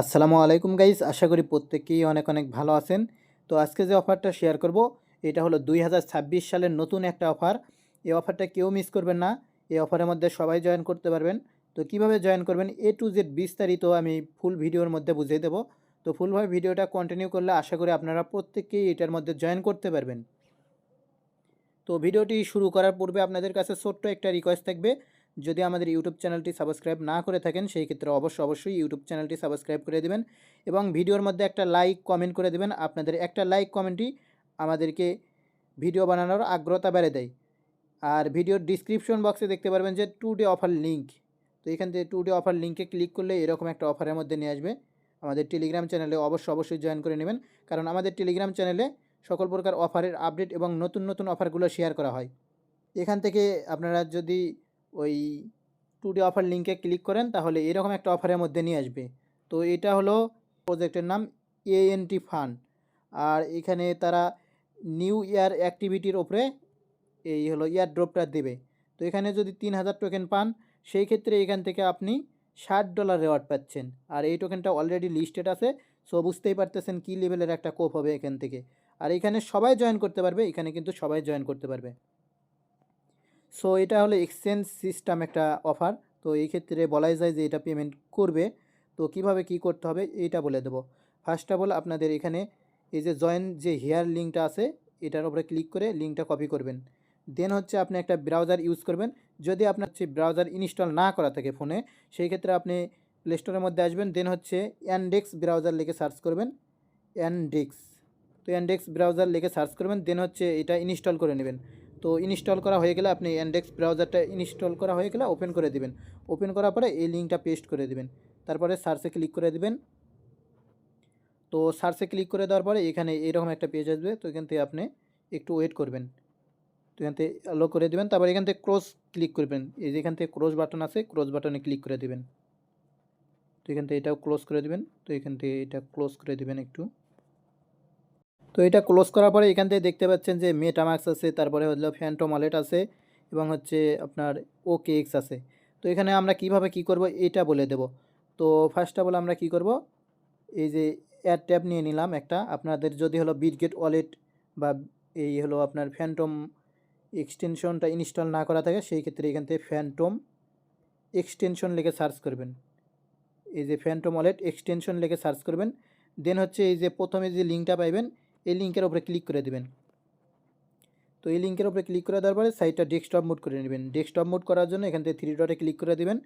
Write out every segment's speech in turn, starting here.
আসসালামু আলাইকুম গাইস, আশা করি প্রত্যেকেই অনেক অনেক ভালো আছেন। তো আজকে যে অফারটা শেয়ার করব এটা হলো 2026 সালের নতুন একটা অফার। এই অফারটা কেউ মিস করবেন না। এই অফারের মধ্যে সবাই জয়েন করতে পারবেন। তো কিভাবে জয়েন করবেন এ টু জেড বিস্তারিত আমি ফুল ভিডিওর মধ্যে বুঝিয়ে দেবো। তো ফুলভাবে ভিডিওটা কন্টিনিউ করলে আশা করি আপনারা প্রত্যেকেই এটার মধ্যে জয়েন করতে পারবেন। তো ভিডিওটি শুরু করার পূর্বে আপনাদের কাছে ছোট্ট একটা রিকোয়েস্ট থাকবে, যদি আমাদের ইউটিউব চ্যানেলটি সাবস্ক্রাইব না করে থাকেন সেই ক্ষেত্রে অবশ্যই ইউটিউব চ্যানেলটি সাবস্ক্রাইব করে দেবেন এবং ভিডিওর মধ্যে একটা লাইক কমেন্ট করে দেবেন। আপনাদের একটা লাইক কমেন্টই আমাদেরকে ভিডিও বানানোর আগ্রহতা বেড়ে দেয়। আর ভিডিওর ডিসক্রিপশন বক্সে দেখতে পারবেন যে 2 ডে অফার লিঙ্ক। তো এখান থেকে 2 ডে অফার লিঙ্কে ক্লিক করলে এরকম একটা অফারের মধ্যে নিয়ে আসবে। আমাদের টেলিগ্রাম চ্যানেলে অবশ্যই জয়েন করে নেবেন, কারণ আমাদের টেলিগ্রাম চ্যানেলে সকল প্রকার অফারের আপডেট এবং নতুন অফারগুলো শেয়ার করা হয়। এখান থেকে আপনারা যদি ওই 2 ডে অফার লিঙ্কে ক্লিক করেন তাহলে এরকম একটা অফারের মধ্যে নিয়ে আসবে। তো এটা হলো প্রজেক্টের নাম এএনটি ফান্ড। আর এখানে তারা নিউ ইয়ার অ্যাক্টিভিটির ওপরে এই হলো ইয়ার ড্রপটা দেবে। তো এখানে যদি 3000 টোকেন পান সেই ক্ষেত্রে এখান থেকে আপনি $60 রেওয়ার্ড পাচ্ছেন। আর এই টোকেনটা অলরেডি লিস্টেড আছে। সো বুঝতেই পারতেছেন কী লেভেলের একটা কোপ হবে এখান থেকে। আর এখানে সবাই জয়েন করতে পারবে, এখানে কিন্তু সবাই জয়েন করতে পারবে। সো এটা হলো এক্সচেঞ্জ সিস্টেম একটা অফার। তো এই ক্ষেত্রে বলাই যায় যে এটা পেমেন্ট করবে। তো কিভাবে কি করতে হবে এইটা বলে দেবো। ফার্স্ট অফ অল আপনাদের এখানে এই যে জয়েন যে হেয়ার লিঙ্কটা আছে এটার উপরে ক্লিক করে লিঙ্কটা কপি করবেন। দেন হচ্ছে আপনি একটা ব্রাউজার ইউজ করবেন। যদি আপনার হচ্ছে ব্রাউজার ইনস্টল না করা থাকে ফোনে, সেই ক্ষেত্রে আপনি প্লে স্টোরের মধ্যে আসবেন। দেন হচ্ছে অ্যান্ডেক্স ব্রাউজার লিখে সার্চ করবেন, অ্যান্ডেক্স। তো অ্যান্ডেক্স ব্রাউজার লিখে সার্চ করবেন, দেন হচ্ছে এটা ইনস্টল করে নেবেন। তো ইনস্টল করা হয়ে গেলে আপনি অ্যান্ডেক্স ব্রাউজারটা ইনস্টল করা হয়ে গেলে ওপেন করে দিবেন। ওপেন করার পরে এই লিঙ্কটা পেস্ট করে দিবেন। তারপরে সার্চে ক্লিক করে দিবেন। তো সার্চে ক্লিক করে দেওয়ার পরে এখানে এরকম একটা পেজ আসবে। তো এখান থেকে আপনি একটু ওয়েট করবেন। তো এখান থেকে অ্যালো করে দেবেন। তারপর এখান থেকে ক্রস ক্লিক করবেন। এই যে এখান থেকে ক্রস বাটন আছে, ক্রস বাটনে ক্লিক করে দিবেন। তো এখান থেকে এটাও ক্লোজ করে দিবেন। তো এখান থেকে এটা ক্লোজ করে দিবেন একটু। তো এটা ক্লোজ করার পরে এখান থেকে দেখতে পাচ্ছেন যে মেটামাক্স আছে, তারপরে হলো ফ্যান্টম ওয়ালেট আছে এবং হচ্ছে আপনার ওকেএক্স আছে। তো এখানে আমরা কিভাবে কি করব এটা বলে দেব। তো ফার্স্ট অফ অল আমরা কি করব, এই যে অ্যাড ট্যাব নিয়ে নিলাম একটা। আপনাদের যদি হলো বিটগেট ওয়ালেট বা এই হলো আপনার ফ্যান্টম এক্সটেনশনটা ইনস্টল না করা থাকে সেই ক্ষেত্রে এখান থেকে ফ্যান্টম এক্সটেনশন লিখে সার্চ করবেন। এই যে ফ্যান্টম ওয়ালেট এক্সটেনশন লিখে সার্চ করবেন। দেন হচ্ছে এই যে প্রথমে যে লিঙ্কটা পাইবেন এই লিঙ্কের উপরে ক্লিক করে দেবেন। তো এই লিঙ্কের উপরে ক্লিক করে দেওয়ার পরে সাইটটা ডেস্কটপ মোড করে নেবেন। ডেস্কটপ মোড করার জন্য এখান থেকে 3 ডটে ক্লিক করে দেবেন।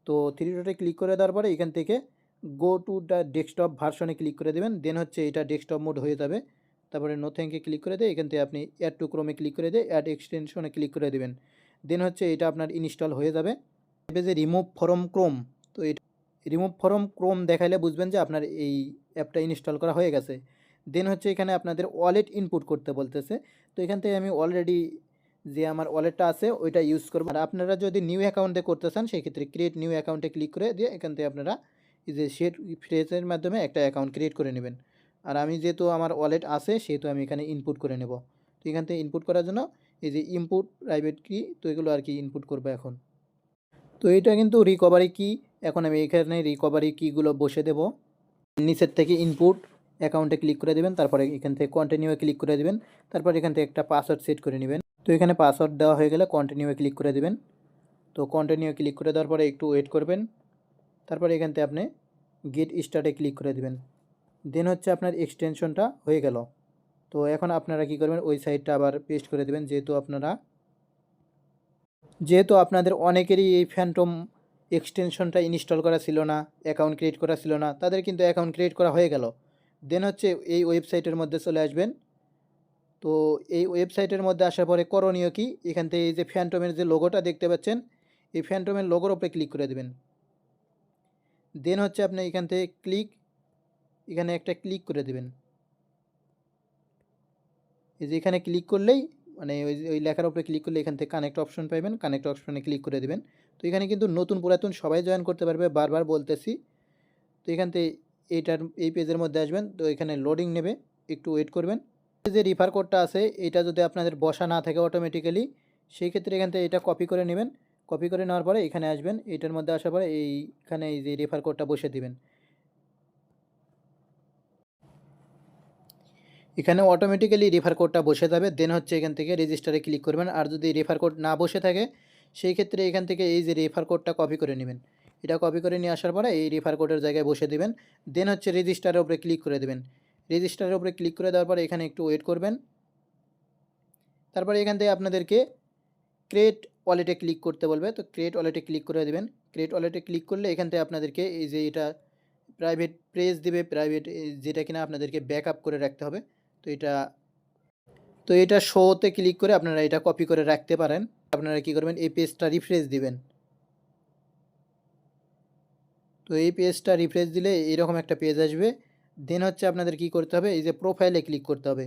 তো 3 ডটে ক্লিক করে দেওয়ার পরে এখান থেকে গো টু দ্য ডেস্কটপ ভার্সনে ক্লিক করে দেবেন। দেন হচ্ছে এটা ডেস্কটপ মোড হয়ে যাবে। তারপরে নো থ্যাঙ্কে ক্লিক করে দিয়ে এখান থেকে আপনি অ্যাড টু ক্রোমে ক্লিক করে দিয়ে অ্যাড এক্সটেনশনে ক্লিক করে দেবেন। দেন হচ্ছে এটা আপনার ইনস্টল হয়ে যাবে। যে রিমুভ ফ্রম ক্রোম, তো এটা রিমুভ ফ্রম ক্রোম দেখাইলে বুঝবেন যে আপনার এই অ্যাপটা ইনস্টল করা হয়ে গেছে। দেন হচ্ছে এখানে আপনাদের ওয়ালেট ইনপুট করতে বলতেছে। তো এখান থেকে আমি অলরেডি যে আমার ওয়ালেটটা আছে ওইটা ইউজ করব। আর আপনারা যদি নিউ অ্যাকাউন্টে করতে চান সেই ক্ষেত্রে ক্রিয়েট নিউ অ্যাকাউন্টে ক্লিক করে দিয়ে এখান থেকে আপনারা এই যে শেয়ার ফ্রেজের মাধ্যমে একটা অ্যাকাউন্ট ক্রিয়েট করে নেবেন। আর আমি যেহেতু আমার ওয়ালেট আছে সেহেতু আমি এখানে ইনপুট করে নেব। তো এখান থেকে ইনপুট করার জন্য এই যে ইনপুট প্রাইভেট কি, তো এগুলো আর কি ইনপুট করবো এখন। তো এটা কিন্তু রিকভারি কি, এখন আমি এখানে রিকভারি কিগুলো বসে দেব। নিচের থেকে ইনপুট অ্যাকাউন্টে ক্লিক করে দেবেন, তারপরে এখান থেকে কন্টিনিউয়ে ক্লিক করে দেবেন। তারপর এখান থেকে একটা পাসওয়ার্ড সেট করে নেবেন। তো এখানে পাসওয়ার্ড দেওয়া হয়ে গেলে কন্টিনিউয়ে ক্লিক করে দেবেন। তো কন্টিনিউ ক্লিক করে দেওয়ার পরে একটু ওয়েট করবেন। তারপরে এখান থেকে আপনি গেট স্টার্টে ক্লিক করে দেবেন। দেন হচ্ছে আপনার এক্সটেনশনটা হয়ে গেল। তো এখন আপনারা কি করবেন, ওই সাইডটা আবার পেস্ট করে দেবেন। যেহেতু আপনাদের অনেকেরই এই ফ্যান্টম এক্সটেনশনটা ইনস্টল করা ছিল না, অ্যাকাউন্ট ক্রিয়েট করা ছিল না, তাদের কিন্তু অ্যাকাউন্ট ক্রিয়েট করা হয়ে গেল। দেন হচ্ছে এই ওয়েবসাইটের মধ্যে চলে আসবেন। তো এই ওয়েবসাইটের মধ্যে আসার পরে করণীয় কি, এখান থেকে এই যে ফ্যান্টমের যে লোগোটা দেখতে পাচ্ছেন এই ফ্যান্টমের লোগোর উপরে ক্লিক করে দেবেন। দেন হচ্ছে আপনি এখান থেকে এখানে একটা ক্লিক করে দেবেন। এই যে এখানে ক্লিক করলেই মানে ওই লেখার উপরে ক্লিক করলে এখান থেকে কানেক্ট অপশন পাবেন, কানেক্ট অপশনে ক্লিক করে দেবেন। তো এখানে কিন্তু নতুন পুরাতন সবাই জয়েন করতে পারবে, বারবার বলতেছি। তো এখান থেকে এই পেজের মধ্যে আসবেন। তো এখানে লোডিং নেবে, একটু ওয়েট করবেন। যে রিফার কোডটা আছে এটা যদি আপনাদের বসা না থাকে অটোমেটিক্যালি, সেই ক্ষেত্রে এখান থেকে এটা কপি করে নেবেন। কপি করে নেওয়ার পরে এখানে আসবেন, এটার মধ্যে আসার পরে এইখানে এই যে রেফার কোডটা বসে দিবেন। এখানে অটোমেটিক্যালি রেফার কোডটা বসে যাবে। দেন হচ্ছে এখান থেকে রেজিস্টারে ক্লিক করবেন। আর যদি রেফার কোড না বসে থাকে সেই ক্ষেত্রে এখান থেকে এই যে রেফার কোডটা কপি করে নেবেন। এটা কপি করে নিয়ে আসার পরে এই রেফার কোডের জায়গায় বসে দিবেন। দেন হচ্ছে রেজিস্টারের উপরে ক্লিক করে দেবেন। রেজিস্টারের উপরে ক্লিক করে দেওয়ার পরে এখানে একটু ওয়েট করবেন। তারপরে এখান থেকে আপনাদেরকে ক্রিয়েট ওয়ালেটে ক্লিক করতে বলবে। তো ক্রিয়েট ওয়ালেটে ক্লিক করে দেবেন। ক্রিয়েট ওয়ালেটে ক্লিক করলে এখান থেকে আপনাদেরকে এই যে এটা প্রাইভেট প্রেস দিবে, প্রাইভেট যেটা কিনা আপনাদেরকে ব্যাকআপ করে রাখতে হবে। তো এটা শোতে ক্লিক করে আপনারা এটা কপি করে রাখতে পারেন। আপনারা কি করবেন, এই পেজটা রিফ্রেশ দিবেন। তো এই পেজটা রিফ্রেশ দিলে এরকম একটা পেজ আসবে। দেন হচ্ছে আপনাদের কি করতে হবে, এই যে প্রোফাইলে ক্লিক করতে হবে।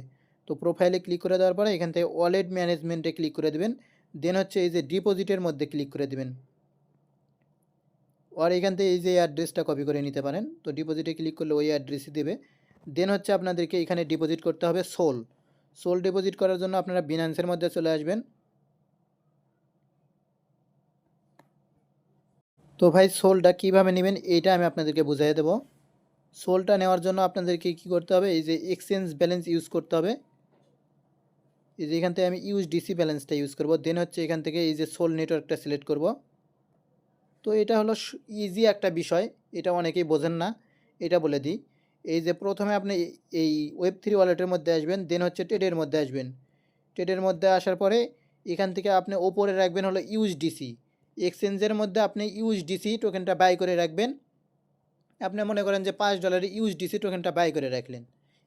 তো প্রোফাইলে ক্লিক করে দেওয়ার পরে এখান থেকে ওয়ালেট ম্যানেজমেন্টে ক্লিক করে দেবেন। দেন হচ্ছে এই যে ডিপোজিটের মধ্যে ক্লিক করে দেবেন। আর এখান থেকে এই যে অ্যাড্রেসটা কপি করে নিতে পারেন। তো ডিপোজিটে ক্লিক করলে ওই অ্যাড্রেসই দেবে। দেন হচ্ছে আপনাদেরকে এখানে ডিপোজিট করতে হবে সোল ডিপোজিট করার জন্য আপনারা বিনান্সের মধ্যে চলে আসবেন। তো ভাই সোলটা কীভাবে নেবেন এইটা আমি আপনাদেরকে বুঝিয়ে দেবো। সোলটা নেওয়ার জন্য আপনাদেরকে কী করতে হবে, এই যে এক্সচেঞ্জ ব্যালেন্স ইউজ করতে হবে। এই যে এখান থেকে আমি ইউএসডিসি ব্যালেন্সটা ইউজ করব। দেন হচ্ছে এখান থেকে এই যে সোল নেটওয়ার্কটা সিলেক্ট করব। তো এটা হলো ইজি একটা বিষয়, এটা অনেকেই বোঝেন না, এটা বলে দিই। এই যে প্রথমে আপনি এই ওয়েব3 ওয়ালেটের মধ্যে আসবেন। দেন হচ্ছে ট্রেডের মধ্যে আসবেন। ট্রেডের মধ্যে আসার পরে এখান থেকে আপনি ওপরে রাখবেন হলো ইউএসডিসি। এক্সচেঞ্জের মধ্যে আপনি ইউএসডিসি টোকেনটা বাই করে রাখবেন। আপনি মনে করেন যে $5 ইউএসডিসি টোকেনটা বাই করে রাখলেন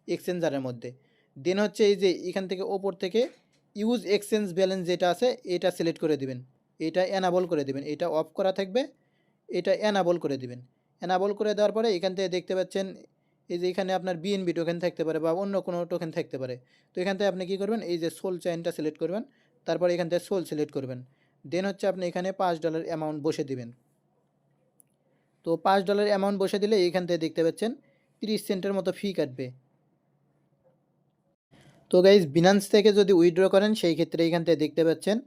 এক্সচেঞ্জারের মধ্যে। দেন হচ্ছে এই যে এখান থেকে ওপর থেকে ইউজ এক্সচেঞ্জ ব্যালেন্স যেটা আছে এটা সিলেক্ট করে দিবেন। এটা এনাবল করে দিবেন। এটা অফ করা থাকবে, এটা এনাবল করে দিবেন। এনাবল করে দেওয়ার পরে এখান থেকে দেখতে পাচ্ছেন এই যে এখানে আপনার বিএনবি টোকেন থাকতে পারে বা অন্য কোনো টোকেন থাকতে পারে। তো এখান থেকে আপনি কী করবেন, এই যে সোল চেইনটা সিলেক্ট করবেন। তারপরে এখান থেকে সোল সিলেক্ট করবেন। দেন হচ্ছে আপনি এখানে $5 অ্যামাউন্ট বসে দিবেন। তো $5 অ্যামাউন্ট বসে দিলে এইখান থেকে দেখতে পাচ্ছেন 30 সেন্টের মতো ফি কাটবে। তো গাইজ বিনান্স থেকে যদি উইথড্র করেন সেই ক্ষেত্রে এইখান থেকে দেখতে পাচ্ছেন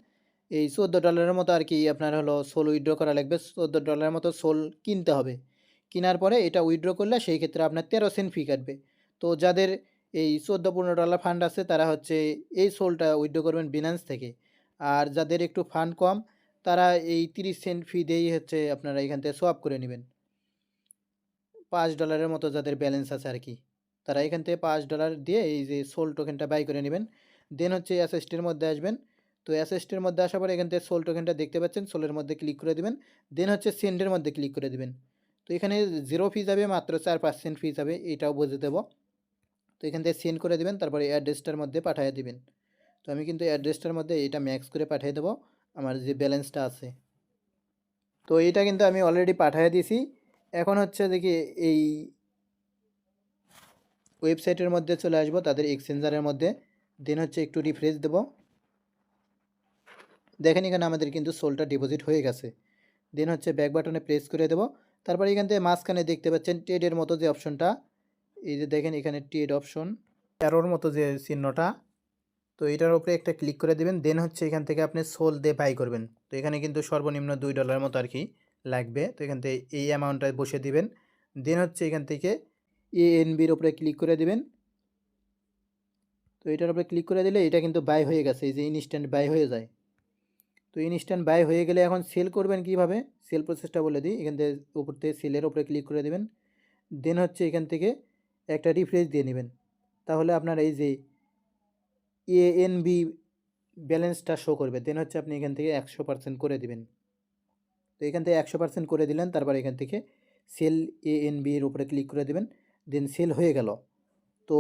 এই $14 মতো আর কি আপনার হলো সোল উইথড্র করা লাগবে। $14 মতো সোল কিনতে হবে। কেনার পরে এটা উইথড্র করলে সেই ক্ষেত্রে আপনার 13 সেন্ট ফি কাটবে। তো যাদের এই $14-15 ফান্ড আছে তারা হচ্ছে এই সোলটা উইথড্র করবেন বিনান্স থেকে। আর যাদের একটু ফান্ড কম তারা এই 30 সেন্ট ফি দিয়েই হচ্ছে আপনারা এখান থেকে সোয়াপ করে নেবেন। $5 মতো যাদের ব্যালেন্স আছে আর কি, তারা এখান থেকে $5 দিয়ে এই যে সোল টোকেনটা বাই করে নেবেন। দেন হচ্ছে অ্যাসেস্টের মধ্যে আসবেন। তো অ্যাসেস্টের মধ্যে আসার পরে এখান থেকে সোল টোকেনটা দেখতে পাচ্ছেন, সোলের মধ্যে ক্লিক করে দেবেন। দেন হচ্ছে সেন্ডের মধ্যে ক্লিক করে দেবেন। তো এখানে 0 ফি যাবে, মাত্র 4% ফি যাবে, এটাও বুঝে দেবো। তো এখান থেকে সেন্ড করে দেবেন, তারপরে অ্যাড্রেসটার মধ্যে পাঠিয়ে দেবেন। তো আমি কিন্তু অ্যাড্রেসটার মধ্যে এটা ম্যাক্স করে পাঠিয়ে দেবো আমার যে ব্যালেন্সটা আছে। তো এটা কিন্তু আমি অলরেডি পাঠিয়ে দিয়েছি। এখন হচ্ছে দেখি এই ওয়েবসাইটের মধ্যে চলে আসবো তাদের এক্সচেঞ্জারের মধ্যে। দেন হচ্ছে একটু রিফ্রেশ দেবো। দেখেন এখানে আমাদের কিন্তু সোলটা ডিপোজিট হয়ে গেছে। দেন হচ্ছে ব্যাক বাটনে প্রেস করে দেবো। তারপর এখান থেকে মাঝখানে দেখতে পাচ্ছেন ট্রেডের মতো যে অপশনটা, এই যে দেখেন এখানে ট্রেড অপশন অ্যারোর মতো যে চিহ্নটা, তো এটার উপরে একটা ক্লিক করে দেবেন। দেন হচ্ছে এখান থেকে আপনি সোল দিয়ে বাই করবেন। তো এখানে কিন্তু সর্বনিম্ন $2 মতো আর কি লাগবে। তো এখান থেকে এই অ্যামাউন্টটা বসে দিবেন। দেন হচ্ছে এখান থেকে এএনবির উপরে ক্লিক করে দিবেন। তো এটার উপরে ক্লিক করে দিলে এটা কিন্তু বাই হয়ে গেছে, এই যে ইনস্ট্যান্ট বাই হয়ে যায়। তো ইনস্ট্যান্ট বাই হয়ে গেলে এখন সেল করবেন কিভাবে, সেল প্রসেসটা বলে দিই। এখান থেকে উপর থেকে সেলের উপরে ক্লিক করে দেবেন। দেন হচ্ছে এখান থেকে একটা রিফ্রেশ দিয়ে নেবেন। তাহলে আপনার এই যে এএনবি ব্যালেন্সটা শো করবে। দেন হচ্ছে আপনি এখান থেকে 100% করে দিবেন। তো এখান থেকে 100% করে দিলেন। তারপর এখান থেকে সেল এএনবি এর উপরে ক্লিক করে দেবেন। দেন সেল হয়ে গেল। তো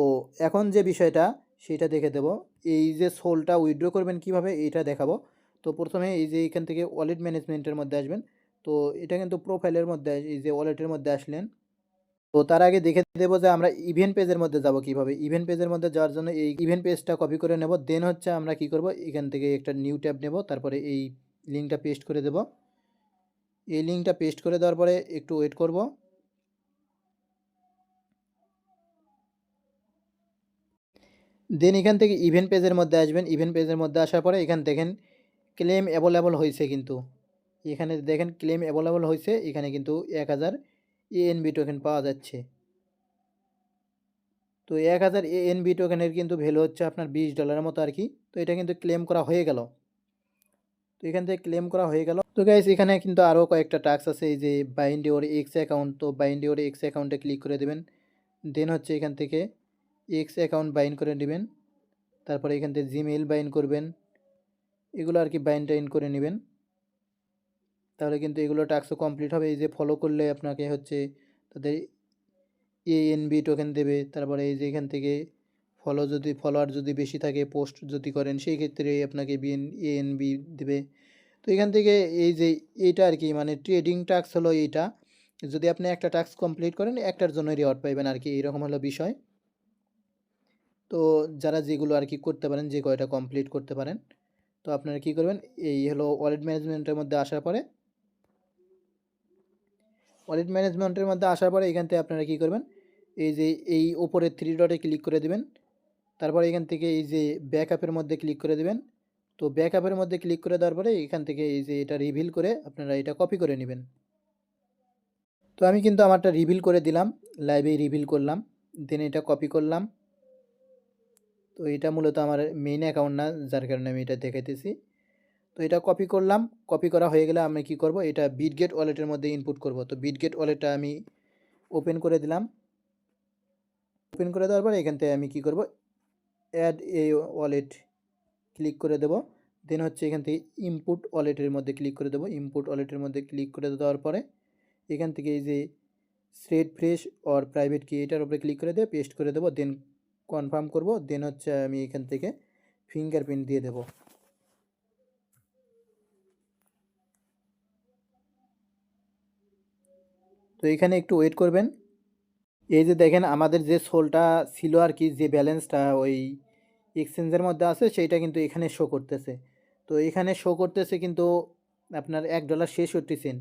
এখন যে বিষয়টা সেটা দেখে দেব। এই যে সোলটা উইথড্র করবেন কিভাবে এইটা দেখাবো। তো প্রথমে এই যে এখান থেকে ওয়ালেট ম্যানেজমেন্টের মধ্যে আসবেন। তো এটা কিন্তু প্রোফাইলের মধ্যে এই যে ওয়ালেটের মধ্যে আসলেন। তো তার আগে দেখে দেবো যে আমরা ইভেন্ট পেজের মধ্যে যাব কিভাবে। ইভেন্ট পেজের মধ্যে যাওয়ার জন্য এই ইভেন্ট পেজটা কপি করে নেব। দেন হচ্ছে আমরা কি করব, এখান থেকে একটা নিউ ট্যাব নেব, তারপরে এই লিঙ্কটা পেস্ট করে দেব। এই লিঙ্কটা পেস্ট করে দেওয়ার পরে একটু ওয়েট করব। দেন এখান থেকে ইভেন্ট পেজের মধ্যে আসবেন। ইভেন্ট পেজের মধ্যে আসার পরে এখান দেখেন ক্লেম অ্যাভেলেবল হয়েছে, কিন্তু এখানে দেখেন ক্লেম অ্যাভেলেবল হয়েছে। এখানে কিন্তু 1000 এএনবি টোকেন পাওয়া যাচ্ছে। তো 1000 এএনবি টোকেনের কিন্তু ভ্যালু হচ্ছে আপনার $20 মতো আর কি। তো এটা কিন্তু ক্লেম করা হয়ে গেল। তো এখান থেকে ক্লেম করা হয়ে গেল। তো গাইস এখানে কিন্তু আরও কয়েকটা টাস্ক আছে, এই যে বাইন্ড ইওর এক্স অ্যাকাউন্ট। তো বাইন্ড ইওর এক্স অ্যাকাউন্টে ক্লিক করে দেবেন। দেন হচ্ছে এখান থেকে এক্স অ্যাকাউন্ট বাইন্ড করে নেবেন। তারপরে এখান থেকে জিমেইল বাইন্ড করবেন, এগুলো আর কি বাইন্ড টাইন করে নেবেন। তাহলে কিন্তু এগুলো টাস্কও কমপ্লিট হবে। এই যে ফলো করলে আপনাকে হচ্ছে তাদের এএনবি টোকেন দেবে। তারপরে এই যে এখান থেকে ফলোয়ার যদি বেশি থাকে, পোস্ট যদি করেন, সেই ক্ষেত্রে আপনাকে এএনবি দেবে। তো এখান থেকে এই যে এইটা আর কি, মানে ট্রেডিং টাস্ক হলো এইটা। যদি আপনি একটা টাস্ক কমপ্লিট করেন, একটার জন্য রিওয়ার্ড পাইবেন আর কি, এরকম হলো বিষয়। তো যারা যেগুলো আর কি করতে পারেন, যে কয়টা কমপ্লিট করতে পারেন, তো আপনারা কি করবেন, এই হলো ওয়ালেট ম্যানেজমেন্টের মধ্যে আসার পরে এখান থেকে আপনারা কি করবেন, এই যে এই ওপরে 3 ডটে ক্লিক করে দেবেন। তারপরে এখান থেকে এই যে ব্যাকআপের মধ্যে ক্লিক করে দেবেন। তো ব্যাকআপের মধ্যে ক্লিক করে দেওয়ার পরে এখান থেকে এই যে এটা রিভিল করে আপনারা এটা কপি করে নেবেন। তো আমি কিন্তু আমারটা রিভিল করে দিলাম, লাইভে রিভিল করলাম, দেন এটা কপি করলাম। তো এটা মূলত আমার মেইন অ্যাকাউন্ট না, যার কারণে আমি এটা দেখাইতেছি। তো এটা কপি করলাম, কপি করা হয়ে গেলে আমি কি করব, এটা বিটগেট ওয়ালেটের মধ্যে ইনপুট করব। তো বিটগেট ওয়ালেটটা আমি ওপেন করে দিলাম। ওপেন করে দেওয়ার পরে এখান থেকে আমি কি করব, অ্যাড এ ওয়ালেট ক্লিক করে দেব। দেন হচ্ছে এখান থেকে ইনপুট ওয়ালেটের মধ্যে ক্লিক করে দেবো। ইনপুট ওয়ালেটের মধ্যে ক্লিক করে দেওয়ার পরে এখান থেকে এই যে থ্রেড ফ্রেশ অর প্রাইভেট কি, এটার উপরে ক্লিক করে দিয়ে পেস্ট করে দেবো। দেন কনফার্ম করব। দেন হচ্ছে আমি এখান থেকে ফিঙ্গারপ্রিন্ট দিয়ে দেব। তো এখানে একটু ওয়েট করবেন। এই যে দেখেন আমাদের যে সোলটা ছিল আর কি, যে ব্যালেন্সটা ওই এক্সচেঞ্জের মধ্যে আছে, সেইটা কিন্তু এখানে শো করতেছে। তো এখানে শো করতেছে কিন্তু আপনার $1.66।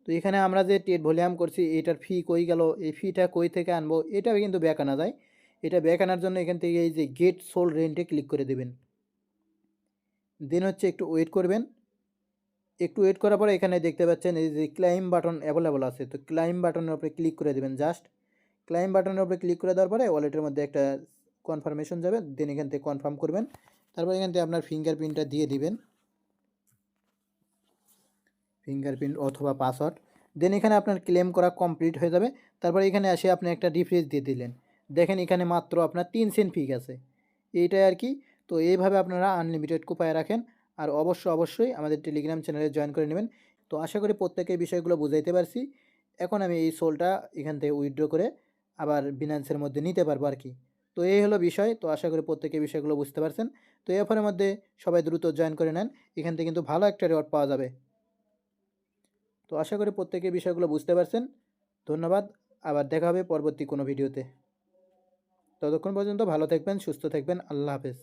তো এখানে আমরা যে ট্রেড ভলিউম করছি, এটার ফি কই গেল, এই ফিটা কই থেকে আনবো, এটা কিন্তু ব্যাক আনা যায়। এটা ব্যাক আনার জন্য এখান থেকে এই যে গেট সোল রেন্টে ক্লিক করে দেবেন। দেন হচ্ছে একটু ওয়েট করবেন। একটু ওয়েট করার পরে এখানে দেখতে পাচ্ছেন এই যে ক্লাইম বাটন অ্যাভেলেবল আছে। তো ক্লাইম বাটনের উপরে ক্লিক করে দেবেন। জাস্ট ক্লাইম বাটনের উপরে ক্লিক করে দেওয়ার পরে ওয়ালেটের মধ্যে একটা কনফার্মেশন যাবে। দেন এখান থেকে কনফার্ম করবেন। তারপর এখান থেকে আপনার ফিঙ্গারপ্রিন্টটা দিয়ে দিবেন, ফিঙ্গারপ্রিন্ট অথবা পাসওয়ার্ড। দেন এখানে আপনার ক্লেম করা কমপ্লিট হয়ে যাবে। তারপর এখানে এসে আপনি একটা রিফ্রেশ দিয়ে দিলেন। দেখেন এখানে মাত্র আপনার 3 সেন্ট ফি গেছে, এইটাই আর কি। তো এইভাবে আপনারা আনলিমিটেড কুপায় রাখেন। আর অবশ্যই আমাদের টেলিগ্রাম চ্যানেলে জয়েন করে নেবেন। তো আশা করি প্রত্যেকের বিষয়গুলো বুঝাইতে পারছি। এখন আমি এই সোলটা এখান থেকে উইথড্র করে আবার বিনান্সের মধ্যে নিতে পারবো আর কি। তো এই হলো বিষয়। তো আশা করি প্রত্যেকের বিষয়গুলো বুঝতে পারছেন। তো এই অফারের মধ্যে সবাই দ্রুত জয়েন করে নেন, এখান থেকে কিন্তু ভালো একটা রিওয়ার্ড পাওয়া যাবে। তো আশা করি প্রত্যেকের বিষয়গুলো বুঝতে পারছেন। ধন্যবাদ। আবার দেখা হবে পরবর্তী কোনো ভিডিওতে। ততক্ষণ পর্যন্ত ভালো থাকবেন, সুস্থ থাকবেন। আল্লাহ হাফেজ।